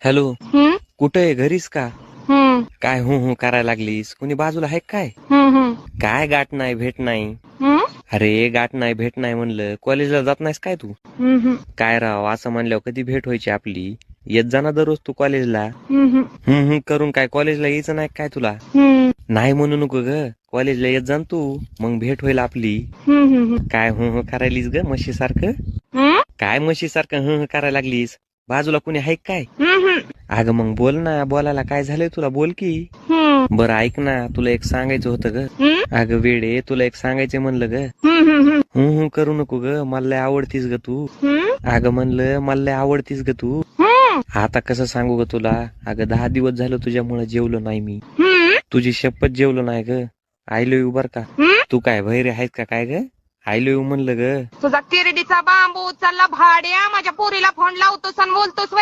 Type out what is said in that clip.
Hello, हम्म कुठे आहे? घरीच का? हम्म काय हू करायला लागलीस? कोणी बाजूला आहे काय? हम्म काय गाठ नाही भेट नाही? हम्म अरे गाठ नाही भेट नाही म्हणलं, कॉलेजला जात नाहीस काय तू? हम्म काय राव, असं म्हणल्यावर कधी भेट व्हायची आपली? येत जा ना दररोज तू कॉलेजला. हम्म करून काय कॉलेजला यायचं नाही काय तुला? हम्म नाही म्हणू नको ग, कॉलेजला येत जा ना तू, मग भेट होईल आपली. काय करायलीस ग म्हशी सारखं? काय म्हशी सारखं करायला लागलीस? बाजूला कोणी आहे काय? अगं मग बोल ना, बोलायला काय झालंय तुला? बोल की. बरं ऐक ना, तुला एक सांगायचं होतं ग. अगं वेडे, तुला एक सांगायचं म्हणलं ग. करू नको ग, मला लय आवडतीस ग तू. अगं म्हणलं मला लय आवडतीस ग तू. आता कसं सांगू ग तुला? अगं 10 दिवस झालं तुझ्यामुळे जेवलो नाही मी. तुझी शपथ जेवलो नाही ग. आय लव्ह यू बर का. तू काय बहिरे आहेस का काय ग? आय लव्ह यू म्हणलं ग. तुझा किरडीचा बांबू उचलला भाड्या, माझ्या पोरीला फोन लावतोस आणि बोलतोस